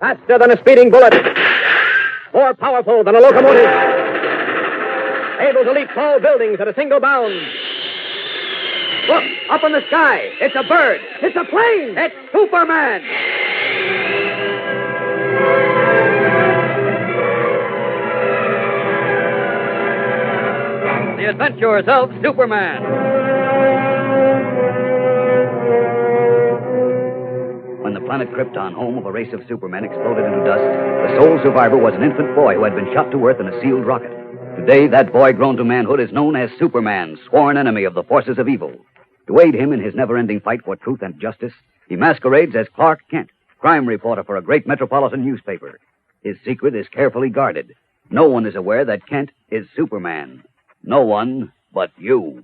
Faster than a speeding bullet. More powerful than a locomotive. Able to leap tall buildings at a single bound. Look, up in the sky. It's a bird. It's a plane. It's Superman. The Adventures of Superman. When the planet Krypton, home of a race of supermen, exploded into dust, the sole survivor was an infant boy who had been shot to earth in a sealed rocket. Today, that boy grown to manhood is known as Superman, sworn enemy of the forces of evil. To aid him in his never-ending fight for truth and justice, he masquerades as Clark Kent, crime reporter for a great metropolitan newspaper. His secret is carefully guarded. No one is aware that Kent is Superman. No one but you.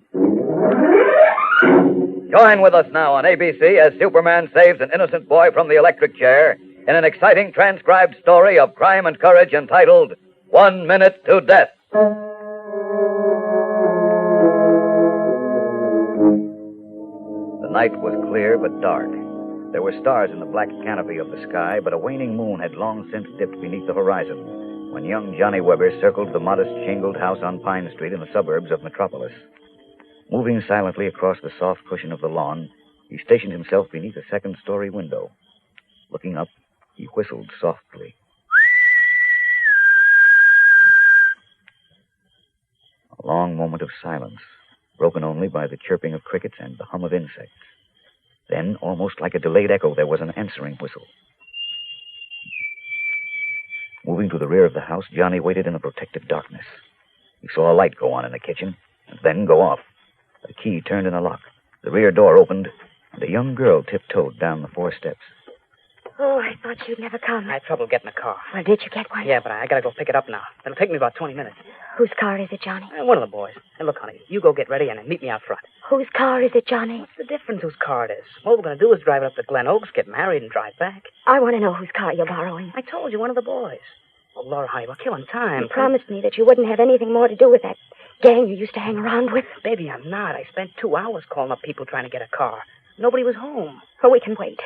Join with us now on ABC as Superman saves an innocent boy from the electric chair in an exciting transcribed story of crime and courage entitled 1 Minute to Death. The night was clear but dark. There were stars in the black canopy of the sky, but a waning moon had long since dipped beneath the horizon when young Johnny Weber circled the modest shingled house on Pine Street in the suburbs of Metropolis. Moving silently across the soft cushion of the lawn, he stationed himself beneath a second-story window. Looking up, he whistled softly. A long moment of silence, broken only by the chirping of crickets and the hum of insects. Then, almost like a delayed echo, there was an answering whistle. Moving to the rear of the house, Johnny waited in the protective darkness. He saw a light go on in the kitchen, and then go off. A key turned in a lock. The rear door opened, and a young girl tiptoed down the 4 steps. Oh, I thought you'd never come. I had trouble getting a car. Well, did you get one? Yeah, but I gotta go pick it up now. It'll take me about 20 minutes. Whose car is it, Johnny? One of the boys. And look, honey, you go get ready and meet me out front. Whose car is it, Johnny? What's the difference whose car it is? All we're gonna do is drive it up to Glen Oaks, get married, and drive back. I want to know whose car you're borrowing. I told you, one of the boys. Oh, Laura, honey, we're killing time. You promised me that you wouldn't have anything more to do with that gang you used to hang around with. Baby, I'm not. I spent 2 hours calling up people trying to get a car. Nobody was home. Oh, we can wait.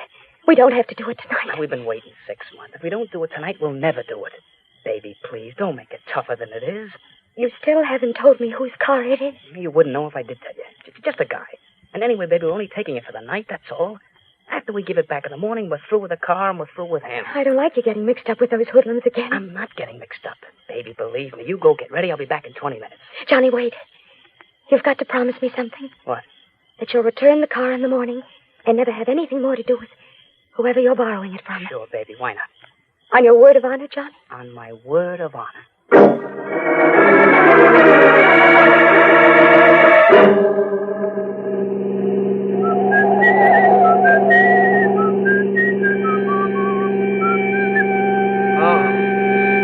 We don't have to do it tonight. We've been waiting 6 months. If we don't do it tonight, we'll never do it. Baby, please, don't make it tougher than it is. You still haven't told me whose car it is. You wouldn't know if I did tell you. Just a guy. And anyway, baby, we're only taking it for the night, that's all. After we give it back in the morning, we're through with the car and we're through with him. I don't like you getting mixed up with those hoodlums again. I'm not getting mixed up. Baby, believe me. You go get ready. I'll be back in 20 minutes. Johnny, wait. You've got to promise me something. What? That you'll return the car in the morning and never have anything more to do with whoever you're borrowing it from. Sure, baby. Why not? On your word of honor, Johnny? On my word of honor.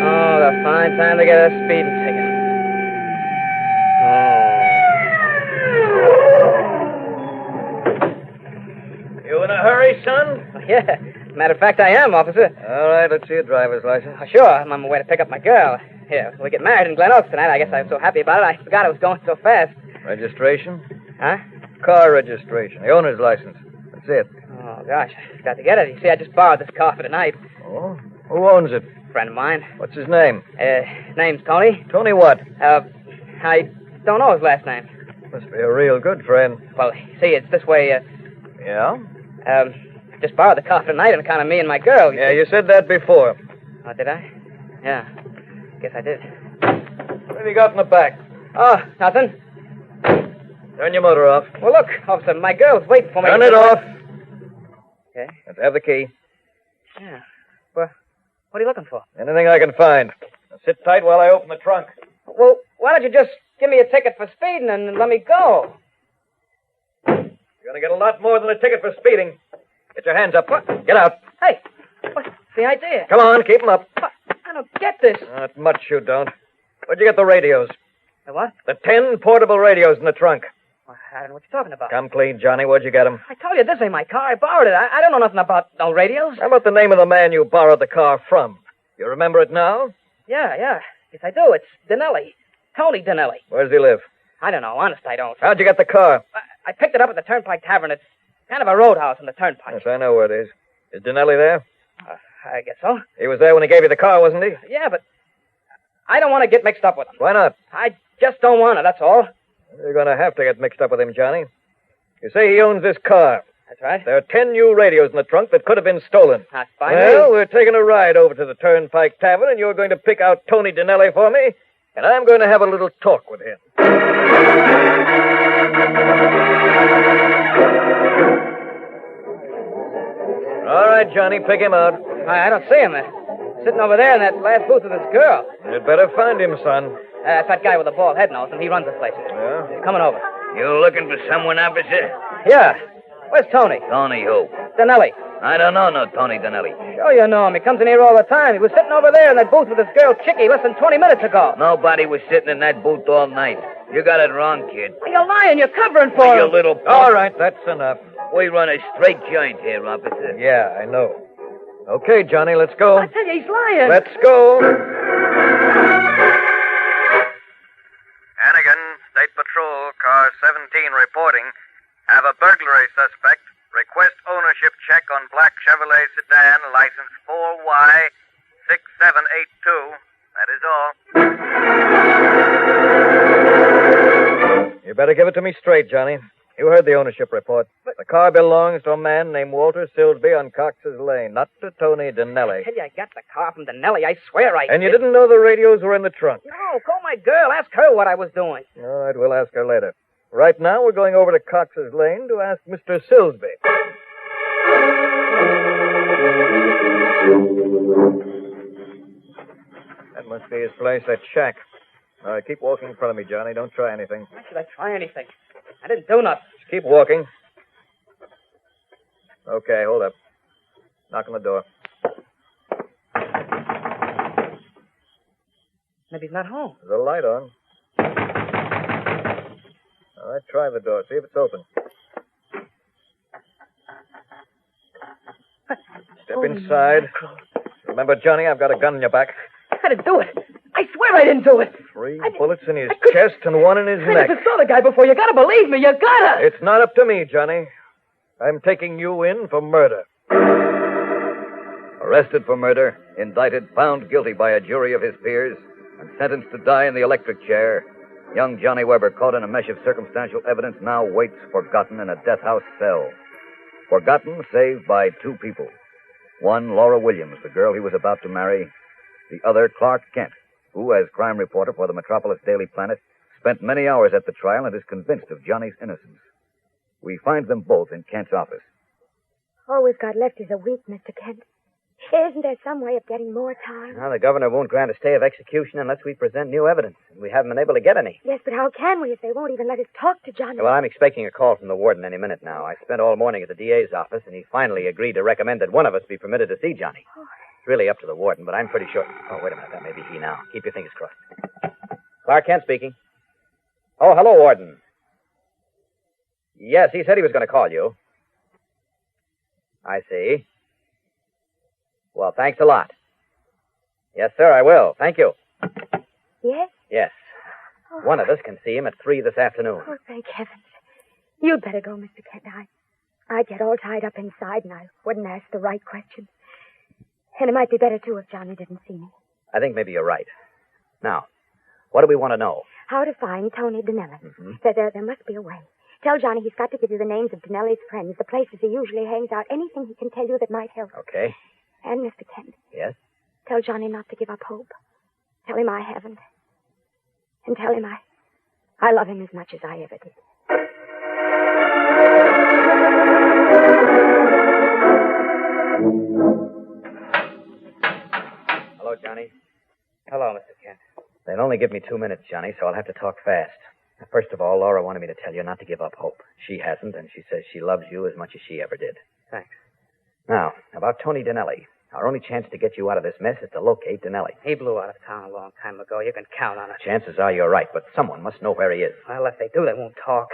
Oh, the fine time to get a speeding ticket. You in a hurry, son? Yeah. Matter of fact, I am, officer. All right, let's see your driver's license. Oh, sure. I'm on my way to pick up my girl. Here, we get married in Glen Oaks tonight. I guess I was so happy about it, I forgot it was going so fast. Registration? Huh? Car registration. The owner's license. That's it. Oh, gosh, I forgot to get it. You see, I just borrowed this car for tonight. Oh? Who owns it? Friend of mine. What's his name? His name's Tony. Tony what? I don't know his last name. Must be a real good friend. Well, see, it's this way, Yeah? just borrowed the car for tonight and kind of me and my girl. Yeah, you said that before. Oh, did I? Yeah. Guess I did. What have you got in the back? Oh, nothing. Turn your motor off. Well, look, officer, my girl's waiting for me. Turn it off. Okay. Let's have the key. Yeah. Well, what are you looking for? Anything I can find. Now sit tight while I open the trunk. Well, why don't you just give me a ticket for speeding and let me go? You're going to get a lot more than a ticket for speeding. Get your hands up. What? Get out. Hey, what's the idea? Come on, keep them up. I don't get this. Not much you don't. Where'd you get the radios? The what? The 10 portable radios in the trunk. Well, I don't know what you're talking about. Come clean, Johnny. Where'd you get them? I told you, this ain't my car. I borrowed it. I don't know nothing about no radios. How about the name of the man you borrowed the car from? You remember it now? Yeah. Yes, I do. It's Dinelli. Tony Dinelli. Where does he live? I don't know. Honest, I don't. How'd you get the car? I picked it up at the Turnpike Tavern. It's kind of a roadhouse on the Turnpike. Yes, I know where it is. Is Dinelli there? I guess so. He was there when he gave you the car, wasn't he? Yeah, but I don't want to get mixed up with him. Why not? I just don't want to, that's all. You're going to have to get mixed up with him, Johnny. You say he owns this car. That's right. There are 10 new radios in the trunk that could have been stolen. That's fine. Well, we're taking a ride over to the Turnpike Tavern, and you're going to pick out Tony Dinelli for me, and I'm going to have a little talk with him. All right, Johnny, pick him out. I don't see him. Sitting over there in that last booth with this girl. You'd better find him, son. That's that guy with the bald head nose, and he runs the place. Yeah? He's coming over. You looking for someone, officer? Yeah. Where's Tony? Tony who? Dinelli. I don't know no Tony Dinelli. Sure you know him. He comes in here all the time. He was sitting over there in that booth with this girl, Chicky, less than 20 minutes ago. Nobody was sitting in that booth all night. You got it wrong, kid. You're lying. You're covering for You him. little punk. All right, that's enough. We run a straight joint here, officer. Yeah, I know. Okay, Johnny, let's go. I tell you, he's lying. Let's go. Hannigan, State Patrol, car 17 reporting. Have a burglary suspect. Request ownership check on black Chevrolet sedan, license 4Y6782. That is all. You better give it to me straight, Johnny. You heard the ownership report. The car belongs to a man named Walter Silsby on Cox's Lane, not to Tony Dinelli. I tell you, I got the car from Dinelli. I swear I And you did. didn't know the radios were in the trunk. No, call my girl. Ask her what I was doing. All right, we'll ask her later. Right now, we're going over to Cox's Lane to ask Mr. Silsby. That must be his place, that shack. All right, keep walking in front of me, Johnny. Don't try anything. Why should I try anything? I didn't do nothing. Just keep walking. Okay, hold up. Knock on the door. Maybe he's not home. There's a light on. All right, try the door. See if it's open. Step inside. Remember, Johnny, I've got a gun in your back. I didn't do it. I swear I didn't do it. 3 bullets in his chest and 1 in his I neck. never saw the guy before. You gotta believe me. You gotta. It's not up to me, Johnny. I'm taking you in for murder. Arrested for murder, indicted, found guilty by a jury of his peers, and sentenced to die in the electric chair, young Johnny Weber, caught in a mesh of circumstantial evidence, now waits forgotten in a death house cell. Forgotten, save by 2 people. One, Laura Williams, the girl he was about to marry. The other, Clark Kent, who, as crime reporter for the Metropolis Daily Planet, spent many hours at the trial and is convinced of Johnny's innocence. We find them both in Kent's office. All we've got left is a week, Mr. Kent. Isn't there some way of getting more time? Well, the governor won't grant a stay of execution unless we present new evidence. We haven't been able to get any. Yes, but how can we if they won't even let us talk to Johnny? Well, I'm expecting a call from the warden any minute now. I spent all morning at the DA's office, and he finally agreed to recommend that one of us be permitted to see Johnny. It's really up to the warden, but I'm pretty sure... Oh, wait a minute. That may be he now. Keep your fingers crossed. Clark Kent speaking. Oh, hello, warden. Yes, he said he was going to call you. I see. Well, thanks a lot. Yes, sir, I will. Thank you. Yes? Yes. One of us can see him at 3 this afternoon. Oh, thank heavens. You'd better go, Mr. Kent. I'd get all tied up inside and I wouldn't ask the right questions. And it might be better, too, if Johnny didn't see me. I think maybe you're right. Now, what do we want to know? How to find Tony Dinelli. Mm-hmm. There must be a way. Tell Johnny he's got to give you the names of Dinelli's friends, the places he usually hangs out, anything he can tell you that might help. Okay. And, Mr. Kent. Yes? Tell Johnny not to give up hope. Tell him I haven't. And tell him I love him as much as I ever did. Hello, Johnny. Hello, Mr. Kent. They'll only give me 2 minutes, Johnny, so I'll have to talk fast. First of all, Laura wanted me to tell you not to give up hope. She hasn't, and she says she loves you as much as she ever did. Thanks. Now, about Tony Dinelli. Our only chance to get you out of this mess is to locate Dinelli. He blew out of town a long time ago. You can count on it. Chances are you're right, but someone must know where he is. Well, if they do, they won't talk.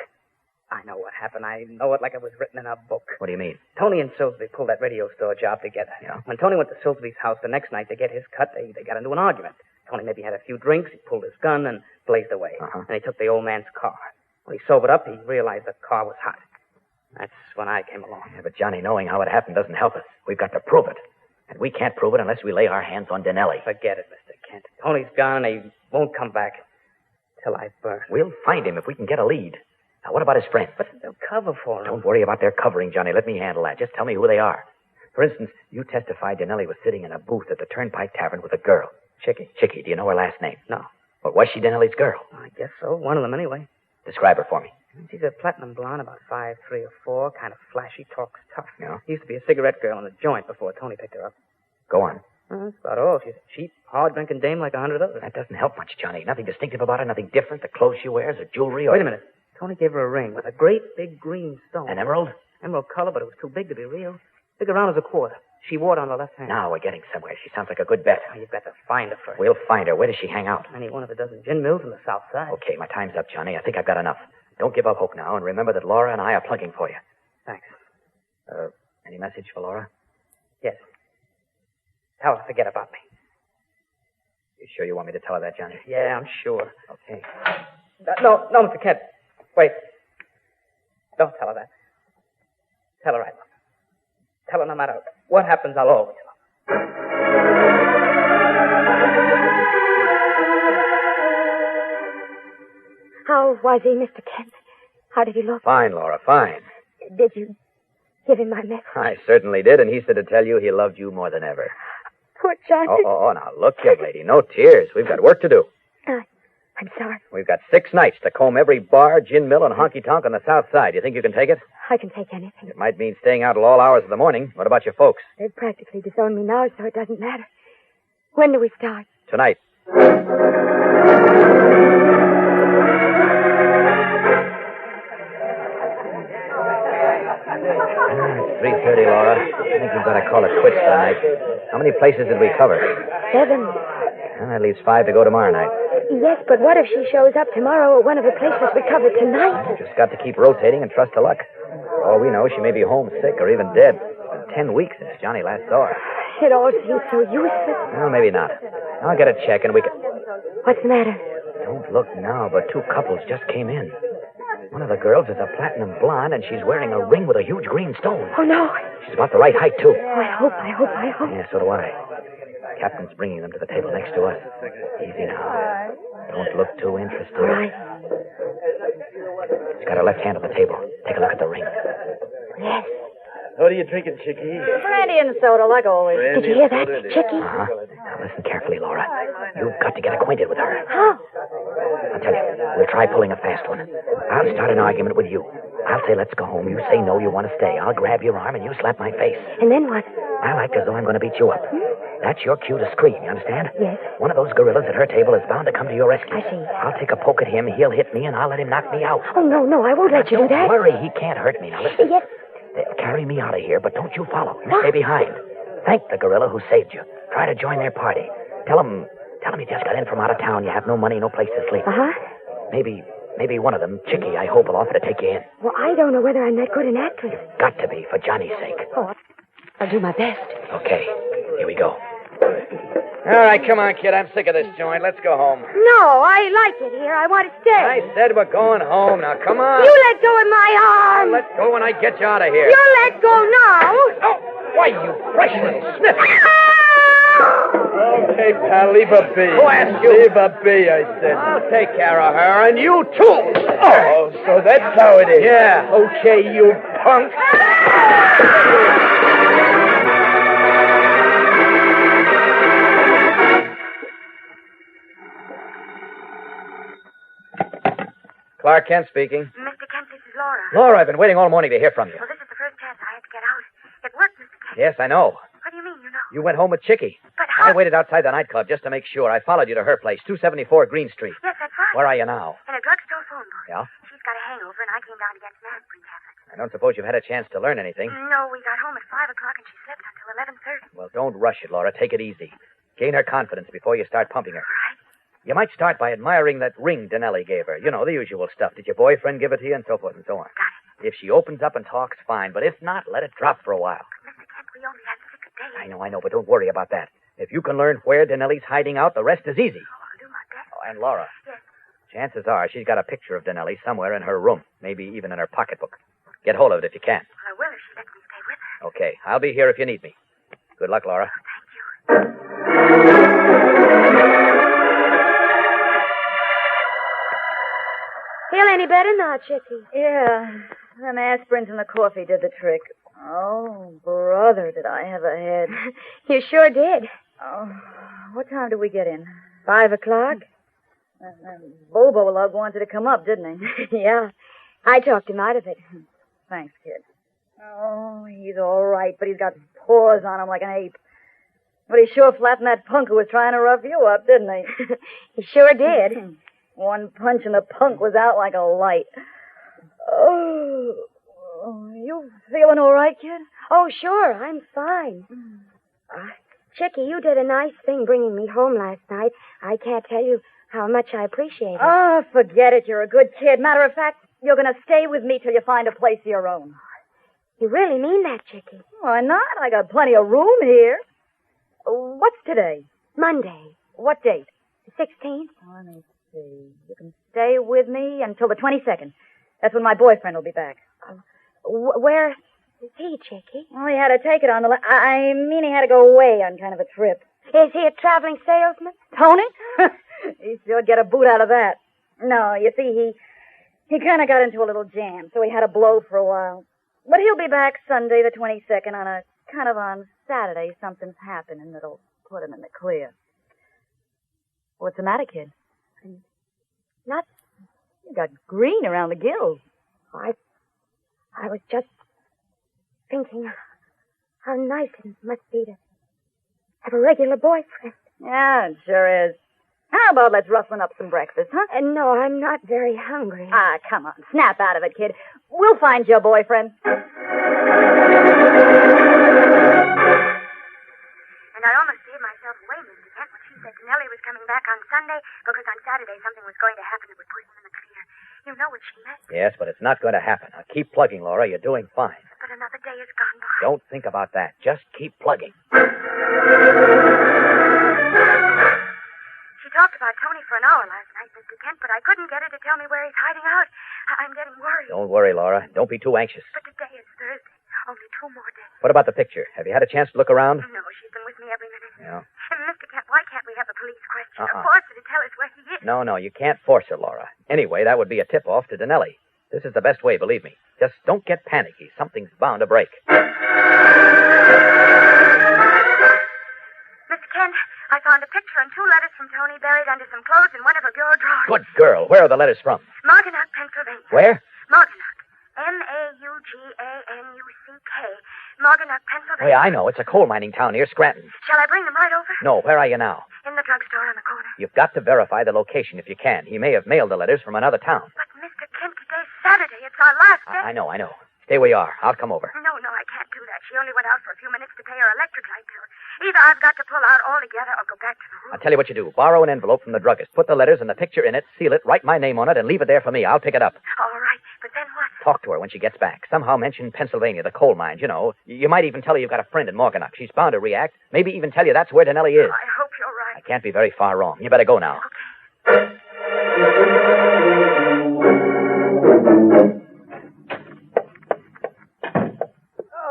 I know what happened. I know it like it was written in a book. What do you mean? Tony and Silsby pulled that radio store job together. Yeah? When Tony went to Silsby's house the next night to get his cut, they got into an argument. Tony maybe had a few drinks, he pulled his gun and blazed away. Uh-huh. And he took the old man's car. When he sobered up, he realized the car was hot. That's when I came along. Yeah, but Johnny, knowing how it happened doesn't help us. We've got to prove it. And we can't prove it unless we lay our hands on Denelli. Forget it, Mr. Kent. Tony's gone, and he won't come back till I burn. We'll find him if we can get a lead. Now, what about his friends? But they'll cover for him. Don't worry about their covering, Johnny. Let me handle that. Just tell me who they are. For instance, you testified Denelli was sitting in a booth at the Turnpike Tavern with a girl. Chicky. Chicky, do you know her last name? No. But was she Denelli's girl? I guess so. One of them, anyway. Describe her for me. She's a platinum blonde, about 5'3" or 4, kind of flashy, talks tough. Yeah? Used to be a cigarette girl in the joint before Tony picked her up. Go on. That's about all. She's a cheap, hard-drinking dame like 100 others. That doesn't help much, Johnny. Nothing distinctive about her, nothing different. The clothes she wears, her jewelry, or... Wait a minute. Tony gave her a ring with a great big green stone. An emerald? Emerald color, but it was too big to be real. Big around as a quarter. She wore it on her left hand. Now we're getting somewhere. She sounds like a good bet. Oh, you better find her first. We'll find her. Where does she hang out? Any one of a dozen gin mills in the South Side. Okay, my time's up, Johnny. I think I've got enough. Don't give up hope now, and remember that Laura and I are plugging for you. Thanks. Any message for Laura? Yes. Tell her to forget about me. You sure you want me to tell her that, Johnny? Yeah, I'm sure. Okay. No, Mr. Kent. Wait. Don't tell her that. Tell her I love her. Tell her no matter what happens, I'll always love her. How was he, Mr. Kent? How did he look? Fine, Laura, fine. Did you give him my message? I certainly did, and he said to tell you he loved you more than ever. Poor Johnny. Oh, now, look, young lady, no tears. We've got work to do. I'm sorry. We've got 6 nights to comb every bar, gin mill, and honky-tonk on the south side. You think you can take it? I can take anything. It might mean staying out till all hours of the morning. What about your folks? They've practically disowned me now, so it doesn't matter. When do we start? Tonight. It's 3:30, Laura. I think we've got to call it quits tonight. How many places did we cover? 7. Well, that leaves 5 to go tomorrow night. Yes, but what if she shows up tomorrow at one of the places we covered tonight? Just got to keep rotating and trust to luck. For all we know, she may be homesick or even dead. It's been 10 weeks since Johnny last saw her. It all seems so useless. Well, maybe not. I'll get a check and we can... What's the matter? Don't look now, but 2 couples just came in. One of the girls is a platinum blonde, and she's wearing a ring with a huge green stone. Oh, no. She's about the right height, too. Oh, I hope. Yeah, so do I. Captain's bringing them to the table next to us. Easy now. Don't look too interested. All right. She's got her left hand on the table. Take a look at the ring. Yes. What are you drinking, Chicky? Brandy and soda, like always. Did you hear that, Chicky? Uh-huh. Now listen carefully, Laura. You've got to get acquainted with her. How? I'll tell you, we'll try pulling a fast one. I'll start an argument with you. I'll say, let's go home. You say no, you want to stay. I'll grab your arm and you slap my face. And then what? I'll act as though I'm going to beat you up. That's your cue to scream, you understand? Yes. One of those gorillas at her table is bound to come to your rescue. I see. I'll take a poke at him, he'll hit me, and I'll let him knock me out. Oh, no, I won't let you do that. Don't worry, he can't hurt me. Now listen. Yes. They'll carry me out of here, but don't you follow. You stay behind. Thank the gorilla who saved you. Try to join their party. Tell him you just got in from out of town. You have no money, no place to sleep. Uh-huh. Maybe one of them, Chicky, I hope, will offer to take you in. Well, I don't know whether I'm that good an actress. Got to be, for Johnny's sake. Oh, I'll do my best. Okay, here we go. All right, come on, kid. I'm sick of this joint. Let's go home. No, I like it here. I want to stay. I said we're going home. Now, come on. You let go of my arm. Let's go when I get you out of here. You let go now. Oh, why, you fresh little sniff. Okay, pal, leave her be. Who asked you? Leave her be, I said. I'll take care of her, and you too. Oh, so that's how it is. Yeah. Okay, you punk. Clark Kent speaking. Mr. Kent, this is Laura. Laura, I've been waiting all morning to hear from you. Well, this is the first chance I had to get out. It worked, Mr. Kent. Yes, I know. What do you mean, you know? You went home with Chicky. But how? I waited outside the nightclub just to make sure. I followed you to her place, 274 Green Street. Yes, that's right. Where are you now? In a drugstore phone booth. Yeah? She's got a hangover, and I came down to get some aspirin tablets. I don't suppose you've had a chance to learn anything. No, we got home at 5 o'clock, and she slept until 11:30. Well, don't rush it, Laura. Take it easy. Gain her confidence before you start pumping her. Right? You might start by admiring that ring Denelli gave her. You know, the usual stuff. Did your boyfriend give it to you? And so forth and so on. Got it. If she opens up and talks, fine. But if not, let it drop for a while. Mr. Kent, we only had 6 days. I know, but don't worry about that. If you can learn where Denelli's hiding out, the rest is easy. Oh, I'll do my best. Oh, and Laura. Yes. Chances are she's got a picture of Denelli somewhere in her room. Maybe even in her pocketbook. Get hold of it if you can. Well, I will if she lets me stay with her. Okay. I'll be here if you need me. Good luck, Laura. Feel any better now, Chickie? Yeah, them aspirins in the coffee did the trick. Oh, brother, did I have a head. You sure did. Oh, what time did we get in? 5 o'clock? Bobo Lug wanted to come up, didn't he? Yeah. I talked him out of it. Thanks, kid. Oh, he's all right, but he's got paws on him like an ape. But he sure flattened that punk who was trying to rough you up, didn't he? He sure did. One punch and the punk was out like a light. Oh, you feeling all right, kid? Oh, sure, I'm fine. Chickie, you did a nice thing bringing me home last night. I can't tell you how much I appreciate it. Oh, forget it. You're a good kid. Matter of fact, you're going to stay with me till you find a place of your own. You really mean that, Chickie? Why not? I got plenty of room here. What's today? Monday. What date? The 16th. Let me see. You can stay with me until the 22nd. That's when my boyfriend will be back. Where is he, Chickie? Well, he had to take it on the... he had to go away on kind of a trip. Is he a traveling salesman? Tony? He sure get a boot out of that. No, you see, he kind of got into a little jam, so he had to blow for a while. But he'll be back Sunday the 22nd on Saturday. Something's happening that'll put him in the clear. What's the matter, kid? Nothing. You got green around the gills. I was just thinking how nice it must be to have a regular boyfriend. Yeah, it sure is. How about let's roughen up some breakfast, huh? No, I'm not very hungry. Come on. Snap out of it, kid. We'll find your boyfriend. And I almost gave myself away, Mr. Kent, when she said Nellie was coming back on Sunday because on Saturday something was going to happen that would put him in the clear. You know what she meant. Yes, but it's not going to happen. Now, keep plugging, Laura. You're doing fine. But another day has gone by. Don't think about that. Just keep plugging. She talked about Tony for an hour last night, Mr. Kent, but I couldn't get her to tell me where he's hiding out. I'm getting worried. Don't worry, Laura. Don't be too anxious. But today is Thursday. Only 2 more days. What about the picture? Have you had a chance to look around? No, she's been with me every minute. Yeah. And Mr. Kent, why can't we have a police question? Force her to tell us where he is. No, you can't force her, Laura. Anyway, that would be a tip-off to Denelli. This is the best way, believe me. Just don't get panicky. Something's bound to break. Mr. Kent, I found a picture and 2 letters from Tony buried under some clothes in one of her bureau drawers. Good girl. Where are the letters from? Marginock, Pennsylvania. Where? Marginock. Mauganuck. Marginock, Pennsylvania. Oh, yeah, I know. It's a coal mining town near Scranton. Shall I bring them right over? No, where are you now? In the drugstore on the corner. You've got to verify the location if you can. He may have mailed the letters from another town. But, Mr. Kent, today's Saturday. It's our last day. I know. Stay where you are. I'll come over. No, I can't do that. She only went out for a few minutes to pay her electric light bill. Either I've got to pull out altogether or go back to the room. I'll tell you what you do. Borrow an envelope from the druggist. Put the letters and the picture in it, seal it, write my name on it, and leave it there for me. I'll pick it up. All right, but then what? Talk to her when she gets back. Somehow mention Pennsylvania, the coal mines, you know. You might even tell her you've got a friend in Morganock. She's bound to react. Maybe even tell you that's where Denelli is. I hope you're right. I can't be very far wrong. You better go now. Okay.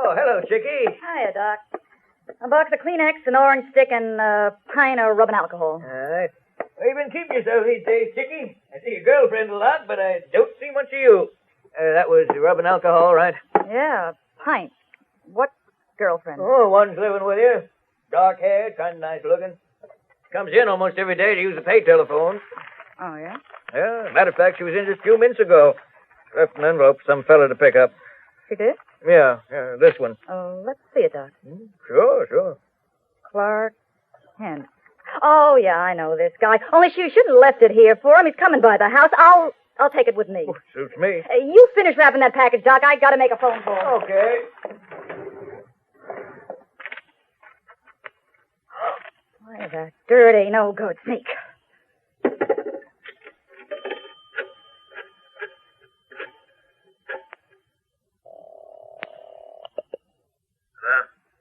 Oh, hello, Chickie. Hiya, Doc. A box of Kleenex, an orange stick, and a pint of rubbing alcohol. All right. Well, you've been keeping yourself these days, Chickie. I see your girlfriend a lot, but I don't see much of you. That was rubbing alcohol, right? Yeah, a pint. What girlfriend? Oh, one's living with you. Dark-haired, kind of nice looking. Comes in almost every day to use the pay telephone. Oh, yeah? Yeah, matter of fact, she was in just a few minutes ago. Left an envelope for some fella to pick up. She did? Yeah, this one. Oh, let's see it, Doc. Sure. Clark Kent. Oh, yeah, I know this guy. Only you shouldn't have left it here for him. He's coming by the house. I'll take it with me. Oh, suits me. You finish wrapping that package, Doc. I gotta make a phone call. Okay. Why, that dirty, no good sneak.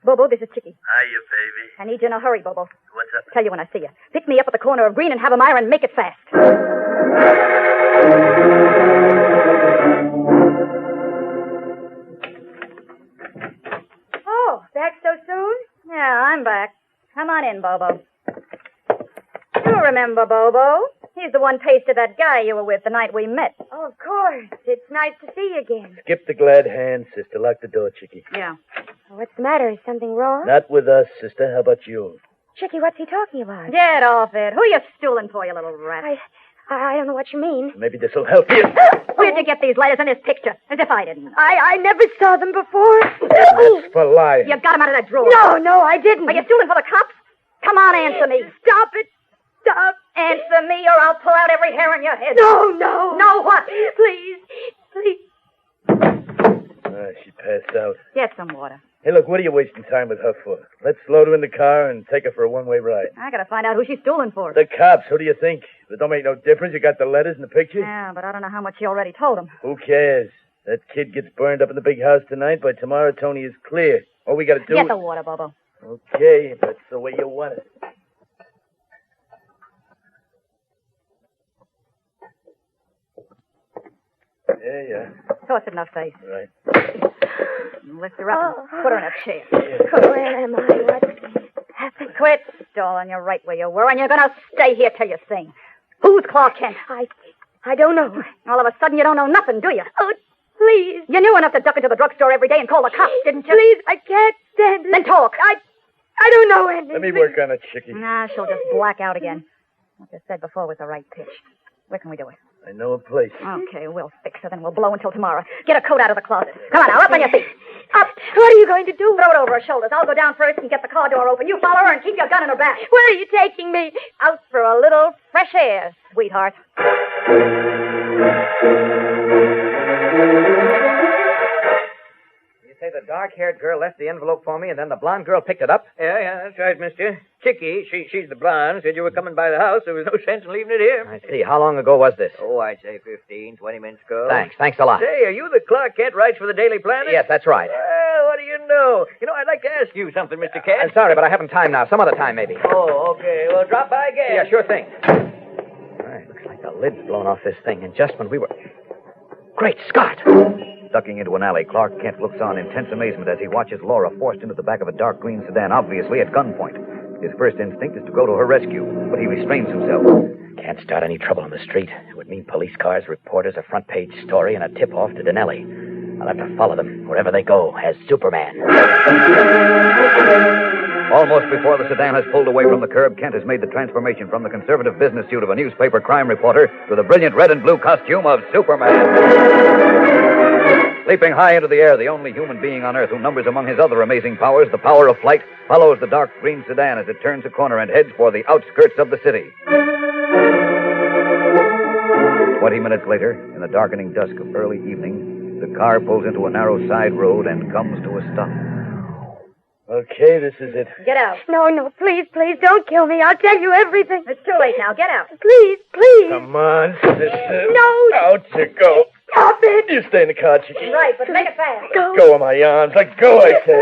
Bobo, this is Chickie. Hiya, baby. I need you in a hurry, Bobo. What's up? Tell you when I see you. Pick me up at the corner of Green and Havemeyer and make it fast. Oh, back so soon? Yeah, on in, Bobo. You remember Bobo? He's the one pasted that guy you were with the night we met. Oh, of course. It's nice to see you again. Skip the glad hand, sister. Lock the door, Chicky. Yeah. What's the matter? Is something wrong? Not with us, sister. How about you? Chicky, what's he talking about? Get off it. Who you stooling for, you little rat? I don't know what you mean. Maybe this'll help you. Where'd you get these letters in this picture? As if I didn't. I never saw them before. That's for lying. You got them out of that drawer. No, I didn't. Are you stooling for the cops? Come on, answer me. Stop it. Stop. Answer me or I'll pull out every hair in your head. No. No what? Please. She passed out. Get some water. Hey, look, what are you wasting time with her for? Let's load her in the car and take her for a one-way ride. I gotta find out who she's stooling for. The cops, who do you think? It don't make no difference. You got the letters and the picture? Yeah, but I don't know how much she already told them. Who cares? That kid gets burned up in the big house tonight. By tomorrow, Tony is clear. All we gotta do Get the water, Bobo. Okay, that's the way you want it. Yeah. Toss it in her face. Right. Lift her up and put her in a chair. Where am I? What happened? Quit stalling. You're right where you were, and you're gonna stay here till you sing. Who's Clark Kent? I don't know. All of a sudden, you don't know nothing, do you? Oh, please. You knew enough to duck into the drugstore every day and call the cops, didn't you? Please, I can't stand it. Then talk. I don't know anything. Let me work on it, Chicky. Nah, she'll just black out again. What you said before was the right pitch. Where can we do it? I know a place. Okay, we'll fix her, then we'll blow until tomorrow. Get a coat out of the closet. Come on now, up on your feet. Up. What are you going to do? Throw it over her shoulders. I'll go down first and get the car door open. You follow her and keep your gun in her back. Where are you taking me? Out for a little fresh air, sweetheart. You say the dark-haired girl left the envelope for me, and then the blonde girl picked it up? Yeah, that's right, mister. Chicky, she's the blonde, said you were coming by the house. There was no sense in leaving it here. I see. How long ago was this? Oh, I'd say 15, 20 minutes ago. Thanks a lot. Say, are you the Clark Kent writes for the Daily Planet? Yes, that's right. Well, what do you know? I'd like to ask you something, Mr. Kent. I'm sorry, but I haven't time now. Some other time, maybe. Oh, okay. Well, drop by again. Yeah, sure thing. All right, looks like the lid's blown off this thing, and just when we were... Great Scott! Ducking into an alley, Clark Kent looks on in tense amazement as he watches Laura forced into the back of a dark green sedan, obviously at gunpoint. His first instinct is to go to her rescue, but he restrains himself. Can't start any trouble on the street. It would mean police cars, reporters, a front-page story, and a tip-off to Denelli. I'll have to follow them wherever they go as Superman. Almost before the sedan has pulled away from the curb, Kent has made the transformation from the conservative business suit of a newspaper crime reporter to the brilliant red and blue costume of Superman. Leaping high into the air, the only human being on Earth who numbers among his other amazing powers the power of flight follows the dark green sedan as it turns a corner and heads for the outskirts of the city. 20 minutes later, in the darkening dusk of early evening, the car pulls into a narrow side road and comes to a stop. Okay, this is it. Get out. No, please, don't kill me. I'll tell you everything. It's too late now. Get out. Please. Come on, sister. No. Out you go. Stop it. You stay in the car, Chicky. Right, but make it fast. Go. Go of my arms. Let go, I said.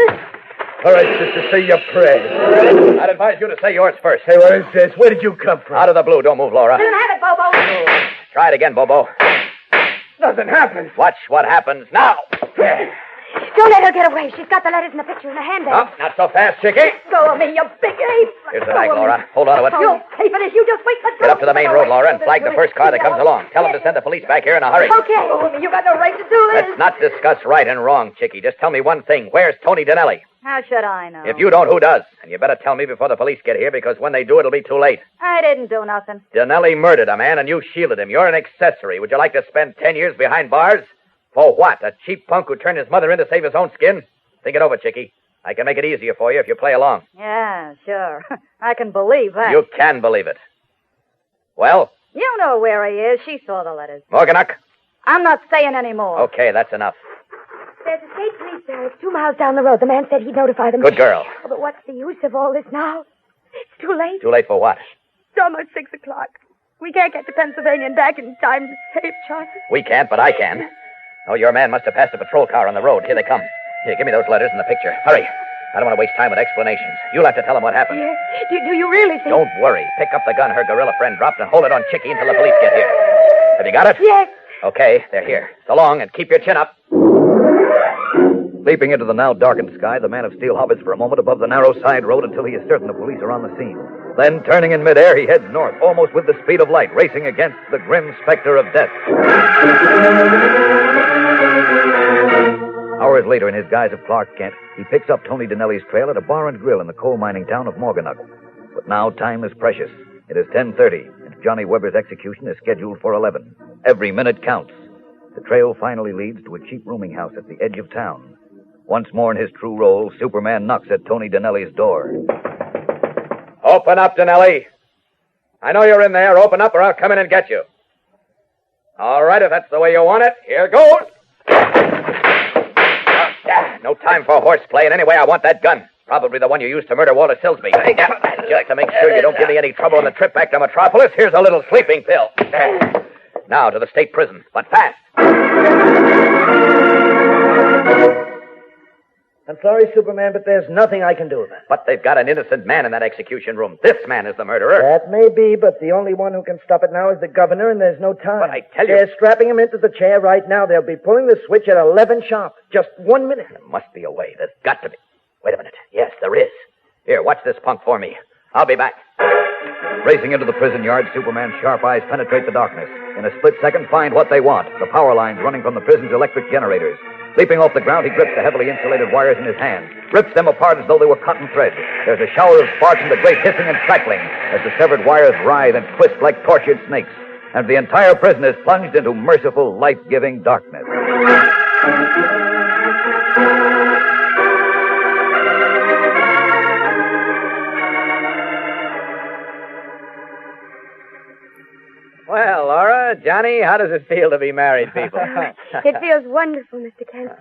All right, sister, say your prayer. I'd advise you to say yours first. Hey, what is this? Where did you come from? Out of the blue. Don't move, Laura. Let him have it, Bobo. Try it again, Bobo. Nothing happened. Watch what happens now. Don't let her get away. She's got the letters and the picture in her handbag. Oh, not so fast, Chicky. Go of me, you big ape. Here's the bag, Laura. Hold on to it. You'll pay for this. You just wait. Let's Get up to the main road, Laura, and flag the first car that comes along. Tell them to send the police back here in a hurry. Okay. You got no right to do this. Let's not discuss right and wrong, Chicky. Just tell me one thing. Where's Tony Denelli? How should I know? If you don't, who does? And you better tell me before the police get here, because when they do, it'll be too late. I didn't do nothing. Denelli murdered a man, and you shielded him. You're an accessory. Would you like to spend 10 years behind bars? For what? A cheap punk who turned his mother in to save his own skin? Think it over, Chicky. I can make it easier for you if you play along. Yeah, sure. I can believe that. You can believe it. Well? You know where he is. She saw the letters. Morganuk? I'm not saying any more. Okay, that's enough. There's a state police barracks 2 miles down the road. The man said he'd notify them. Good girl. Oh, but what's the use of all this now? It's too late. Too late for what? It's almost 6 o'clock. We can't get to Pennsylvania and back in time to save Charlie. We can't, but I can. Oh, your man must have passed a patrol car on the road. Here they come. Here, give me those letters and the picture. Hurry. I don't want to waste time with explanations. You'll have to tell them what happened. Yeah. Do you really think... Don't worry. Pick up the gun her gorilla friend dropped and hold it on Chicky until the police get here. Have you got it? Yes. Okay, they're here. So long, and keep your chin up. Leaping into the now darkened sky, the Man of Steel hovers for a moment above the narrow side road until he is certain the police are on the scene. Then, turning in midair, he heads north, almost with the speed of light, racing against the grim specter of death. Hours later, in his guise of Clark Kent, he picks up Tony Dinelli's trail at a bar and grill in the coal mining town of Morganuk. But now time is precious. It is 10:30, and Johnny Weber's execution is scheduled for 11. Every minute counts. The trail finally leads to a cheap rooming house at the edge of town. Once more in his true role, Superman knocks at Tony Dinelli's door. Open up, Dinelli. I know you're in there. Open up or I'll come in and get you. All right, if that's the way you want it, here goes. No time for horseplay, and anyway, I want that gun. Probably the one you used to murder Walter Silsby. Just to make sure you don't give me any trouble on the trip back to Metropolis, here's a little sleeping pill. Now to the state prison, but fast. I'm sorry, Superman, but there's nothing I can do about it. But they've got an innocent man in that execution room. This man is the murderer. That may be, but the only one who can stop it now is the governor, and there's no time. But I tell you... They're strapping him into the chair right now. They'll be pulling the switch at 11 sharp. Just 1 minute. There must be a way. There's got to be. Wait a minute. Yes, there is. Here, watch this punk for me. I'll be back. Racing into the prison yard, Superman's sharp eyes penetrate the darkness. In a split second, find what they want, the power lines running from the prison's electric generators. Leaping off the ground, he grips the heavily insulated wires in his hand, rips them apart as though they were cotton thread. There's a shower of sparks and a great hissing and crackling as the severed wires writhe and twist like tortured snakes. And the entire prison is plunged into merciful, life-giving darkness. Well, Laura, Johnny, how does it feel to be married people? It feels wonderful, Mr. Kent.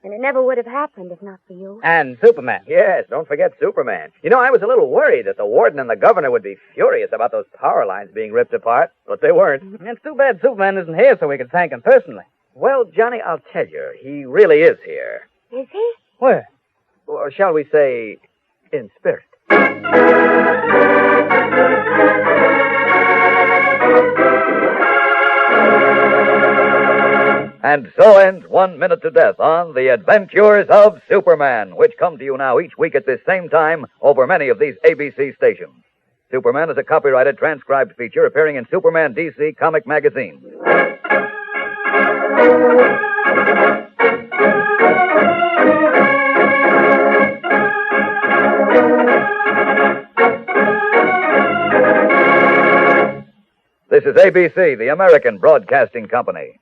And it never would have happened if not for you. And Superman. Yes, don't forget Superman. You know, I was a little worried that the warden and the governor would be furious about those power lines being ripped apart, but they weren't. It's too bad Superman isn't here so we could thank him personally. Well, Johnny, I'll tell you, he really is here. Is he? Where? Or shall we say, in spirit. And so ends 1 Minute to Death on The Adventures of Superman, which come to you now each week at this same time over many of these ABC stations. Superman is a copyrighted transcribed feature appearing in Superman DC Comic Magazine. This is ABC, the American Broadcasting Company.